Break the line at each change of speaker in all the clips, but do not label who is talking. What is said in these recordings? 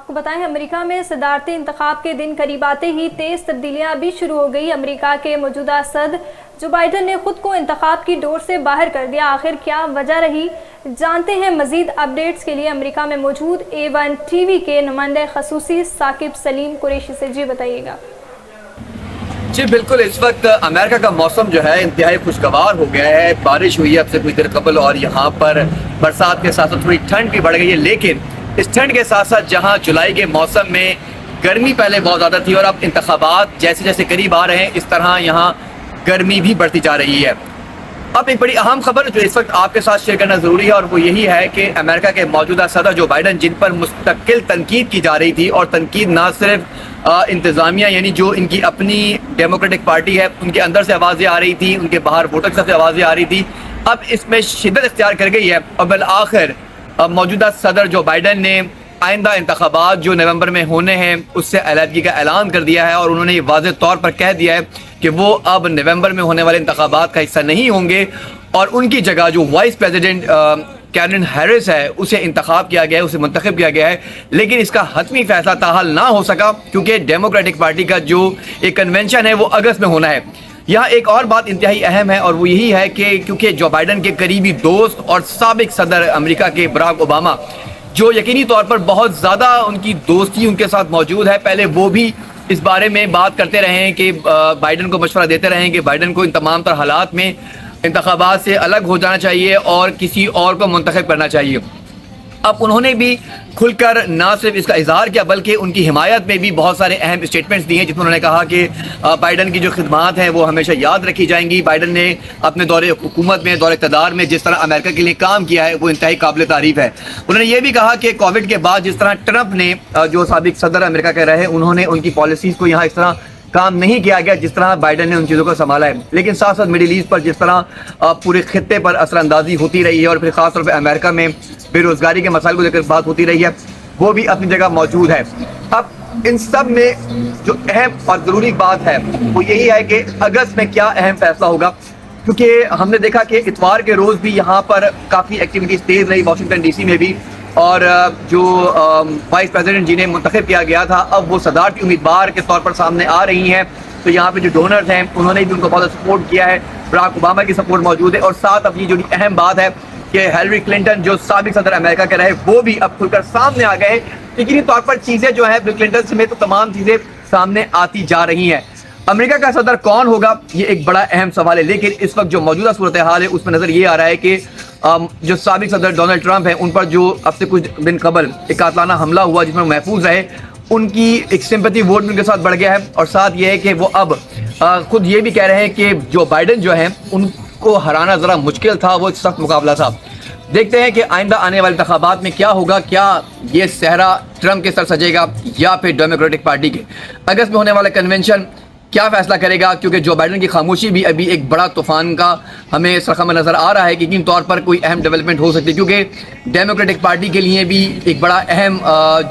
आपको बताएं, अमेरिका में सदारती इंतखाब के दिन करीब आते ही तेज़ तब्दीलियां भी शुरू हो गई। अमेरिका के मौजूदा सदर जो बाइडन ने खुद को इंतखाब की डोर से बाहर कर दिया। आखिर क्या वजह रही, जानते हैं। मजीद अपडेट्स के लिए अमेरिका में मौजूद A1 TV के नुमाइंदे खसूसी साकिब सलीम कुरैशी से जी बताइएगा।
जी बिल्कुल, इस वक्त अमेरिका का मौसम जो है इंतहाई खुशगवार हो गया है। बारिश हुई है अब से कुछ देर कबल और यहाँ पर बरसात के साथ साथ थोड़ी ठंड भी बढ़ गई है। लेकिन इस ठंड के साथ साथ जहाँ जुलाई के मौसम में गर्मी पहले बहुत ज़्यादा थी और अब इंतखाबात जैसे जैसे करीब आ रहे हैं, इस तरह यहाँ गर्मी भी बढ़ती जा रही है। अब एक बड़ी अहम खबर जो इस वक्त आपके साथ शेयर करना ज़रूरी है और वो यही है कि अमेरिका के मौजूदा सदर जो बाइडन, जिन पर मुस्तकिल तनकीद की जा रही थी, और तनकीद ना सिर्फ इंतज़ामिया यानी जो इनकी अपनी डेमोक्रेटिक पार्टी है उनके अंदर से आवाज़ें आ रही थी, उनके बाहर वोटर से आवाज़ें आ रही थी, अब इसमें शिद्दत इख्तियार कर गई है। और बिल आखिर मौजूदा सदर जो बाइडन ने आइंदा इंतखाबात जो नवंबर में होने हैं उससे अलहदगी का ऐलान कर दिया है और उन्होंने ये वाज़ेह तौर पर कह दिया है कि वो अब नवंबर में होने वाले इंतखाबात का हिस्सा नहीं होंगे और उनकी जगह जो वाइस प्रेसिडेंट कैमरन हैरिस है उसे इंतखाब किया गया है, उसे मुंतखब किया गया है। लेकिन इसका हतमी फैसला ताहाल ना हो सका क्योंकि डेमोक्रेटिक पार्टी का जो एक कन्वेंशन है वो अगस्त में होना है। यहाँ एक और बात इंतहाई अहम है और वो यही है कि क्योंकि जो बाइडन के करीबी दोस्त और साबिक सदर अमेरिका के बराक ओबामा जो यकीनी तौर पर बहुत ज़्यादा उनकी दोस्ती उनके साथ मौजूद है, पहले वो भी इस बारे में बात करते रहे हैं कि बाइडन को मशवरा देते रहे हैं कि बाइडन को इन तमाम तर हालात में इंतखाबात से अलग हो जाना चाहिए और किसी और को मुंतखब करना चाहिए। अब उन्होंने भी खुलकर ना सिर्फ इसका इजहार किया बल्कि उनकी हिमायत में भी बहुत सारे अहम स्टेटमेंट्स दिए जिसमें उन्होंने कहा कि बाइडन की जो खिदमात हैं वो हमेशा याद रखी जाएंगी। बाइडन ने अपने दौरे हुकूमत में, दौरे इक़्तिदार में जिस तरह अमेरिका के लिए काम किया है वो इंतहाई काबिल तारीफ़ है। उन्होंने ये भी कहा कि कोविड के बाद जिस तरह ट्रंप ने जो साबिक सदर अमेरिका के रहे उन्होंने उनकी पॉलिसीज़ को यहाँ इस तरह काम नहीं किया गया जिस तरह बाइडन ने उन चीज़ों को संभाला है। लेकिन साथ साथ मिडिल ईस्ट पर जिस तरह पूरे खित्ते पर असरअंदाजी होती रही है और फिर ख़ास तौर पर अमेरिका में बेरोज़गारी के मसाइल को लेकर बात होती रही है, वो भी अपनी जगह मौजूद है। अब इन सब में जो अहम और ज़रूरी बात है वो यही है कि अगस्त में क्या अहम फैसला होगा, क्योंकि हमने देखा कि इतवार के रोज़ भी यहाँ पर काफ़ी एक्टिविटीज़ तेज़ रही वाशिंगटन DC में भी, और जो वाइस प्रेसिडेंट जिन्हें मुंतखब किया गया था अब वो सदारती उम्मीदवार के तौर पर सामने आ रही हैं। तो यहाँ पे जो डोनर्स हैं उन्होंने भी उनको बहुत सपोर्ट किया है, बराक ओबामा की सपोर्ट मौजूद है। और साथ अब ये जो अहम बात है कि हिलरी क्लिंटन जो साबिक सदर अमेरिका के रहे वो भी अब खुलकर सामने आ गए। यकीनी तौर पर चीज़ें जो है बिल क्लिंटन समेत तो तमाम चीज़ें सामने आती जा रही हैं। अमेरिका का सदर कौन होगा ये एक बड़ा अहम सवाल है, लेकिन इस वक्त जो मौजूदा सूरत हाल है उसमें नज़र ये आ रहा है कि जो साबिक सदर डोनाल्ड ट्रंप हैं उन पर जो अब से कुछ दिन कबल एक कातलाना हमला हुआ जिसमें महफूज रहे, उनकी एक सिंपैथी वोट भी उनके साथ बढ़ गया है। और साथ ये है कि वो अब खुद ये भी कह रहे हैं कि जो बाइडन जो हैं उनको हराना ज़रा मुश्किल था, वो एक सख्त मुकाबला था। देखते हैं कि आइंदा आने वाले इंतखाबात में क्या होगा, क्या ये सहरा ट्रंप के सर सजेगा या फिर डेमोक्रेटिक पार्टी के। अगस्त में होने वाला कन्वेंशन क्या फैसला करेगा, क्योंकि जो बाइडन की खामोशी भी अभी एक बड़ा तूफान का हमें सरखा में नज़र आ रहा है कि किन तौर पर कोई अहम डेवलपमेंट हो सकती है। क्योंकि डेमोक्रेटिक पार्टी के लिए भी एक बड़ा अहम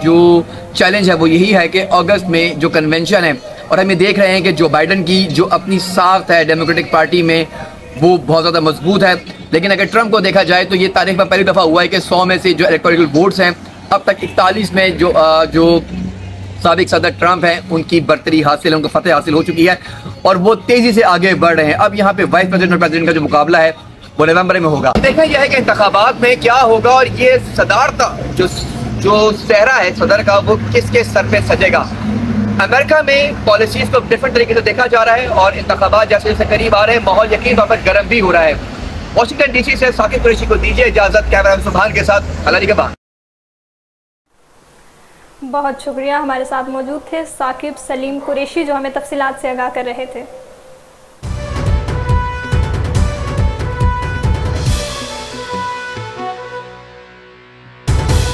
जो चैलेंज है वो यही है कि अगस्त में जो कन्वेंशन है, और हम ये देख रहे हैं कि जो बाइडन की जो अपनी साख्त है डेमोक्रेटिक पार्टी में वो बहुत ज़्यादा मजबूत है। लेकिन अगर ट्रंप को देखा जाए तो ये तारीख में पहली दफ़ा हुआ है कि 100 में से जो इलेक्टोरल वोट्स हैं अब तक 41 में जो साबिक सदर ट्रंप हैं उनकी बर्तरी हासिल, उनको फतेह हासिल हो चुकी है और वो तेज़ी से आगे बढ़ रहे हैं। अब यहाँ पे वाइस प्रेसिडेंट और प्रेसिडेंट का जो मुकाबला है वो नवंबर में होगा। देखना यह है कि इंतखाबात में क्या होगा और ये सदारता जो सहरा है सदर का वो किसके सर पे सजेगा। अमेरिका में पॉलिसीज़ को डिफरेंट तरीके से देखा जा रहा है और इंतखाबात जैसे जैसे करीब आ रहे हैं माहौल यकीन तौर पर गर्म भी हो रहा है। वाशिंगटन DC से साकिब कुरैशी को दीजिए इजाज़त। कैमरा सुभान के साथ अलानी के बाद।
बहुत शुक्रिया, हमारे साथ मौजूद थे साकिब सलीम कुरैशी जो हमें तफसीलात से आगाह कर रहे थे।